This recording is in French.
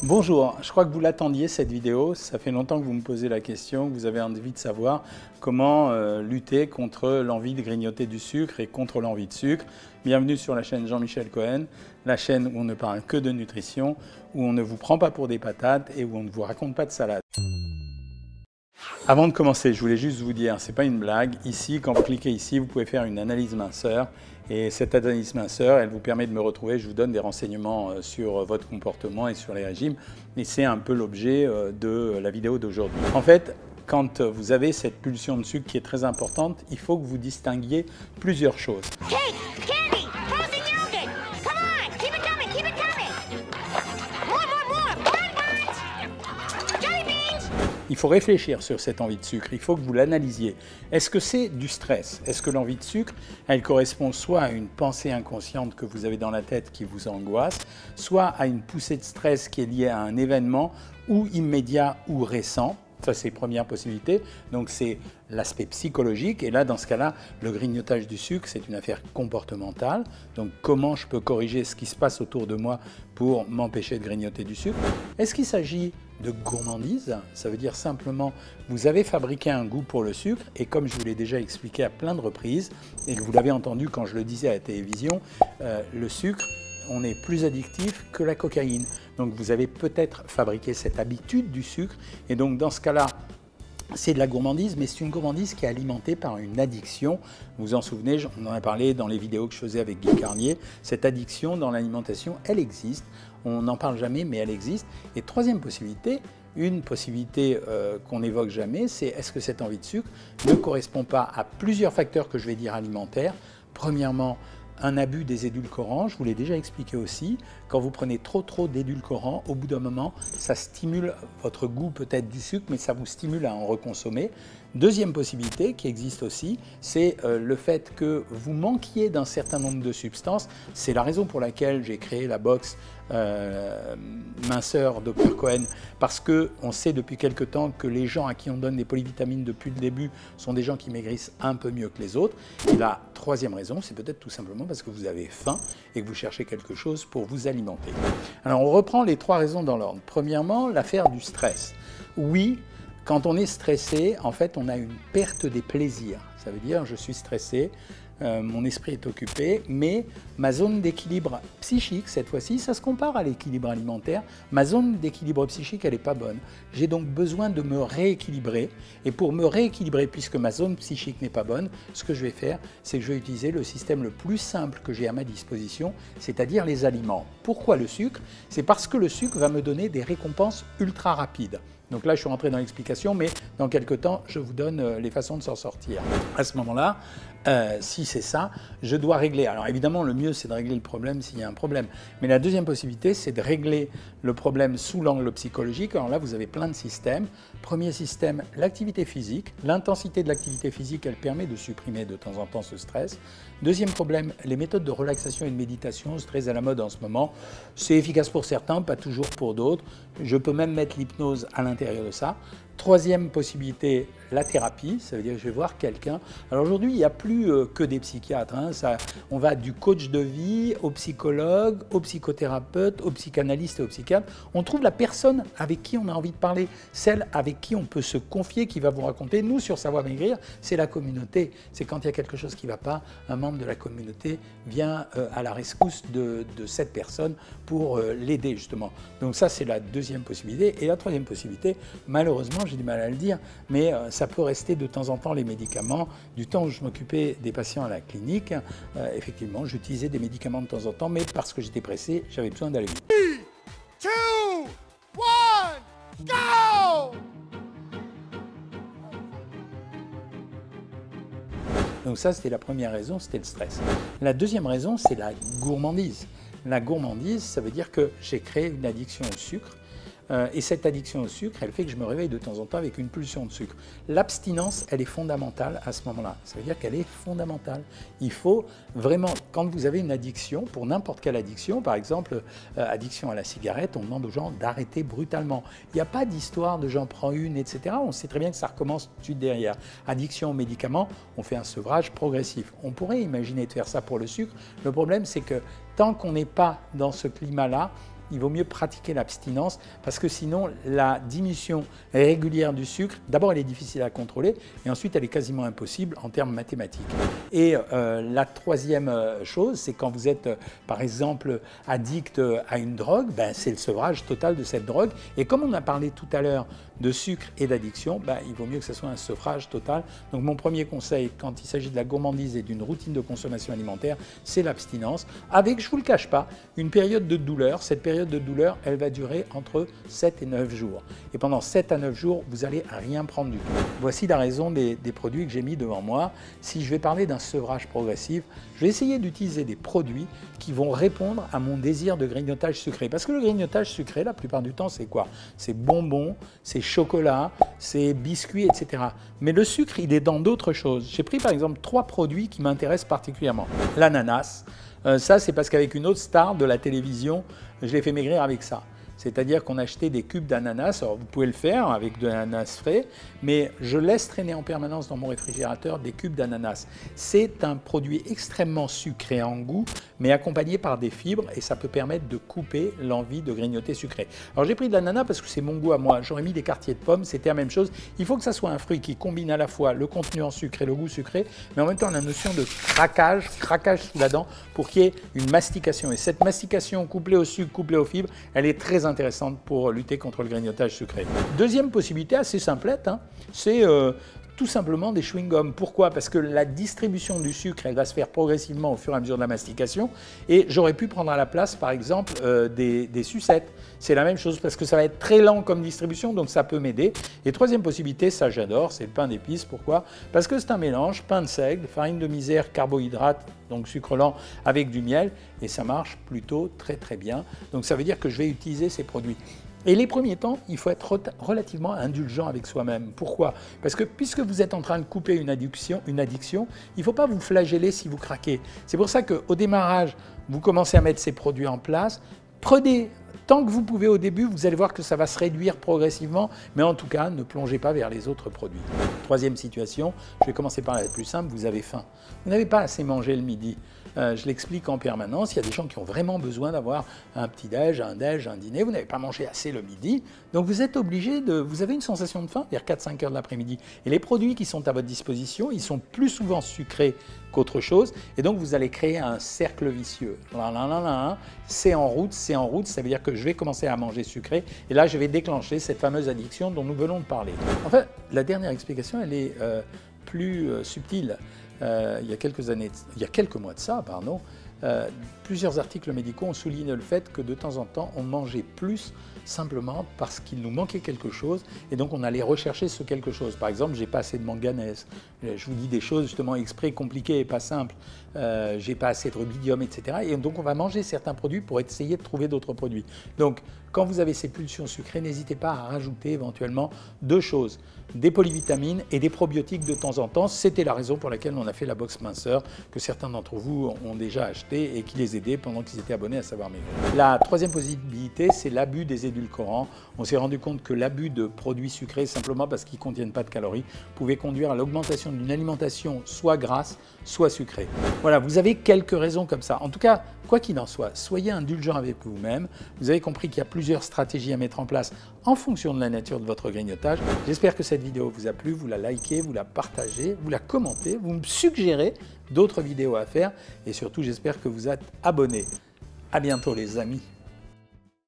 Bonjour, je crois que vous l'attendiez cette vidéo, ça fait longtemps que vous me posez la question, que vous avez envie de savoir comment lutter contre l'envie de grignoter du sucre et contre l'envie de sucre. Bienvenue sur la chaîne Jean-Michel Cohen, la chaîne où on ne parle que de nutrition, où on ne vous prend pas pour des patates et où on ne vous raconte pas de salade. Avant de commencer, je voulais juste vous dire, c'est pas une blague, ici, quand vous cliquez ici, vous pouvez faire une analyse minceur. Et cette analyse minceur, elle vous permet de me retrouver, je vous donne des renseignements sur votre comportement et sur les régimes. Et c'est un peu l'objet de la vidéo d'aujourd'hui. En fait, quand vous avez cette pulsion de sucre qui est très importante, il faut que vous distinguiez plusieurs choses. Il faut réfléchir sur cette envie de sucre, il faut que vous l'analysiez. Est-ce que c'est du stress? Est-ce que l'envie de sucre, elle correspond soit à une pensée inconsciente que vous avez dans la tête qui vous angoisse, soit à une poussée de stress qui est liée à un événement ou immédiat ou récent? Ça, c'est la première possibilité. Donc, c'est l'aspect psychologique. Et là, dans ce cas-là, le grignotage du sucre, c'est une affaire comportementale. Donc, comment je peux corriger ce qui se passe autour de moi pour m'empêcher de grignoter du sucre? Est-ce qu'il s'agit de gourmandise? Ça veut dire simplement, vous avez fabriqué un goût pour le sucre. Et comme je vous l'ai déjà expliqué à plein de reprises, et que vous l'avez entendu quand je le disais à la télévision, le sucre, on est plus addictif que la cocaïne. Donc vous avez peut-être fabriqué cette habitude du sucre et donc dans ce cas-là, c'est de la gourmandise, mais c'est une gourmandise qui est alimentée par une addiction. Vous vous en souvenez, on en a parlé dans les vidéos que je faisais avec Guy Carnier. Cette addiction dans l'alimentation, elle existe. On n'en parle jamais, mais elle existe. Et troisième possibilité, une possibilité qu'on n'évoque jamais, c'est est-ce que cette envie de sucre ne correspond pas à plusieurs facteurs que je vais dire alimentaires. Premièrement, un abus des édulcorants, je vous l'ai déjà expliqué aussi, quand vous prenez trop d'édulcorants, au bout d'un moment, ça stimule votre goût peut-être du sucre, mais ça vous stimule à en reconsommer. Deuxième possibilité qui existe aussi, c'est le fait que vous manquiez d'un certain nombre de substances. C'est la raison pour laquelle j'ai créé la box minceur Dr Cohen, parce qu'on sait depuis quelque temps que les gens à qui on donne des polyvitamines depuis le début sont des gens qui maigrissent un peu mieux que les autres. Et la troisième raison, c'est peut-être tout simplement parce que vous avez faim et que vous cherchez quelque chose pour vous alimenter. Alors on reprend les trois raisons dans l'ordre. Premièrement, l'affaire du stress. Oui, quand on est stressé, en fait, on a une perte des plaisirs. Ça veut dire, je suis stressé, mon esprit est occupé, mais ma zone d'équilibre psychique, cette fois-ci, ça se compare à l'équilibre alimentaire. Ma zone d'équilibre psychique, elle n'est pas bonne. J'ai donc besoin de me rééquilibrer. Et pour me rééquilibrer, puisque ma zone psychique n'est pas bonne, ce que je vais faire, c'est que je vais utiliser le système le plus simple que j'ai à ma disposition, c'est-à-dire les aliments. Pourquoi le sucre? C'est parce que le sucre va me donner des récompenses ultra rapides. Donc là, je suis rentré dans l'explication, mais dans quelques temps, je vous donne les façons de s'en sortir. À ce moment-là, si c'est ça, je dois régler. Alors évidemment, le mieux, c'est de régler le problème s'il y a un problème. Mais la deuxième possibilité, c'est de régler le problème sous l'angle psychologique. Alors là, vous avez plein de systèmes. Premier système, l'activité physique. L'intensité de l'activité physique, elle permet de supprimer de temps en temps ce stress. Deuxième problème, les méthodes de relaxation et de méditation, c'est très à la mode en ce moment. C'est efficace pour certains, pas toujours pour d'autres. Je peux même mettre l'hypnose à l'intérieur de ça. Troisième possibilité, la thérapie, ça veut dire que je vais voir quelqu'un. Alors aujourd'hui, il n'y a plus que des psychiatres. Hein. On va du coach de vie au psychologue, au psychothérapeute, au psychanalyste et au psychiatre. On trouve la personne avec qui on a envie de parler, celle avec qui on peut se confier, qui va vous raconter. Nous, sur Savoir Maigrir, c'est la communauté. C'est quand il y a quelque chose qui ne va pas, un membre de la communauté vient à la rescousse de cette personne pour l'aider justement. Donc ça, c'est la deuxième possibilité. Et la troisième possibilité, malheureusement, j'ai du mal à le dire, mais ça peut rester de temps en temps les médicaments. Du temps où je m'occupais des patients à la clinique, effectivement, j'utilisais des médicaments de temps en temps, mais parce que j'étais pressé, j'avais besoin d'aller vite. 3, 2, 1, go! Donc ça, c'était la première raison, c'était le stress. La deuxième raison, c'est la gourmandise. La gourmandise, ça veut dire que j'ai créé une addiction au sucre. Et cette addiction au sucre, elle fait que je me réveille de temps en temps avec une pulsion de sucre. L'abstinence, elle est fondamentale à ce moment-là. Ça veut dire qu'elle est fondamentale. Il faut vraiment, quand vous avez une addiction, pour n'importe quelle addiction, par exemple, addiction à la cigarette, on demande aux gens d'arrêter brutalement. Il n'y a pas d'histoire de j'en prends une, etc. On sait très bien que ça recommence tout de suite derrière. Addiction aux médicaments, on fait un sevrage progressif. On pourrait imaginer de faire ça pour le sucre. Le problème, c'est que tant qu'on n'est pas dans ce climat-là, il vaut mieux pratiquer l'abstinence parce que sinon, la diminution régulière du sucre, d'abord, elle est difficile à contrôler et ensuite, elle est quasiment impossible en termes mathématiques. Et la troisième chose, c'est quand vous êtes, par exemple, addict à une drogue, ben, c'est le sevrage total de cette drogue. Et comme on a parlé tout à l'heure de sucre et d'addiction, ben, il vaut mieux que ce soit un sevrage total. Donc mon premier conseil, quand il s'agit de la gourmandise et d'une routine de consommation alimentaire, c'est l'abstinence, avec, je ne vous le cache pas, une période de douleur. Cette période de douleur, elle va durer entre 7 et 9 jours. Et pendant 7 à 9 jours, vous n'allez rien prendre du tout. Voici la raison des produits que j'ai mis devant moi. Si je vais parler d'un sevrage progressif, je vais essayer d'utiliser des produits qui vont répondre à mon désir de grignotage sucré. Parce que le grignotage sucré, la plupart du temps, c'est quoi? C'est bonbons, c'est chocolat, c'est biscuits, etc. Mais le sucre, il est dans d'autres choses. J'ai pris par exemple 3 produits qui m'intéressent particulièrement. L'ananas, ça c'est parce qu'avec une autre star de la télévision, je l'ai fait maigrir avec ça. C'est-à-dire qu'on achetait des cubes d'ananas, alors vous pouvez le faire avec de l'ananas frais, mais je laisse traîner en permanence dans mon réfrigérateur des cubes d'ananas. C'est un produit extrêmement sucré en goût, mais accompagné par des fibres et ça peut permettre de couper l'envie de grignoter sucré. Alors j'ai pris de l'ananas parce que c'est mon goût à moi, j'aurais mis des quartiers de pommes, c'était la même chose. Il faut que ça soit un fruit qui combine à la fois le contenu en sucre et le goût sucré, mais en même temps la notion de craquage sous la dent pour qu'il y ait une mastication. Et cette mastication couplée au sucre, couplée aux fibres, elle est très intéressante pour lutter contre le grignotage sucré. Deuxième possibilité, assez simplette, hein, c'est tout simplement des chewing-gums. Pourquoi? Parce que la distribution du sucre, elle va se faire progressivement au fur et à mesure de la mastication. Et j'aurais pu prendre à la place, par exemple, des sucettes. C'est la même chose parce que ça va être très lent comme distribution, donc ça peut m'aider. Et troisième possibilité, ça j'adore, c'est le pain d'épices. Pourquoi? Parce que c'est un mélange, pain de seigle, farine de misère, carbohydrates, donc sucre lent avec du miel. Et ça marche plutôt très très bien. Donc ça veut dire que je vais utiliser ces produits. Et les premiers temps, il faut être relativement indulgent avec soi-même. Pourquoi? Parce que puisque vous êtes en train de couper une addiction, il ne faut pas vous flageller si vous craquez. C'est pour ça qu'au démarrage, vous commencez à mettre ces produits en place. Prenez tant que vous pouvez au début, vous allez voir que ça va se réduire progressivement, mais en tout cas, ne plongez pas vers les autres produits. Troisième situation, je vais commencer par la plus simple, vous avez faim. Vous n'avez pas assez mangé le midi. Je l'explique en permanence, il y a des gens qui ont vraiment besoin d'avoir un petit-déj, un déj, un dîner, vous n'avez pas mangé assez le midi, donc vous êtes obligé vous avez une sensation de faim vers 4-5 heures de l'après-midi. Et les produits qui sont à votre disposition, ils sont plus souvent sucrés qu'autre chose, et donc vous allez créer un cercle vicieux. C'est en route, ça veut dire que je vais commencer à manger sucré, et là je vais déclencher cette fameuse addiction dont nous venons de parler. Enfin, la dernière explication, elle est plus subtile. Il y a quelques mois de ça, plusieurs articles médicaux ont souligné le fait que de temps en temps, on mangeait plus simplement parce qu'il nous manquait quelque chose et donc on allait rechercher ce quelque chose. Par exemple, j'ai pas assez de manganèse. Je vous dis des choses justement exprès compliquées et pas simples. J'ai pas assez de rubidium, etc. Et donc on va manger certains produits pour essayer de trouver d'autres produits. Donc quand vous avez ces pulsions sucrées, n'hésitez pas à rajouter éventuellement 2 choses, des polyvitamines et des probiotiques de temps en temps. C'était la raison pour laquelle on a fait la box minceur que certains d'entre vous ont déjà acheté et qui les aidait pendant qu'ils étaient abonnés à Savoir Maigrir. La troisième possibilité, c'est l'abus des édulcorants. On s'est rendu compte que l'abus de produits sucrés, simplement parce qu'ils ne contiennent pas de calories, pouvait conduire à l'augmentation d'une alimentation soit grasse, soit sucrée. Voilà, vous avez quelques raisons comme ça. En tout cas, quoi qu'il en soit, soyez indulgent avec vous-même. Vous avez compris qu'il y a plusieurs stratégies à mettre en place en fonction de la nature de votre grignotage. J'espère que cette vidéo vous a plu, vous la likez, vous la partagez, vous la commentez, vous me suggérez d'autres vidéos à faire et surtout j'espère que vous êtes abonnés. À bientôt les amis.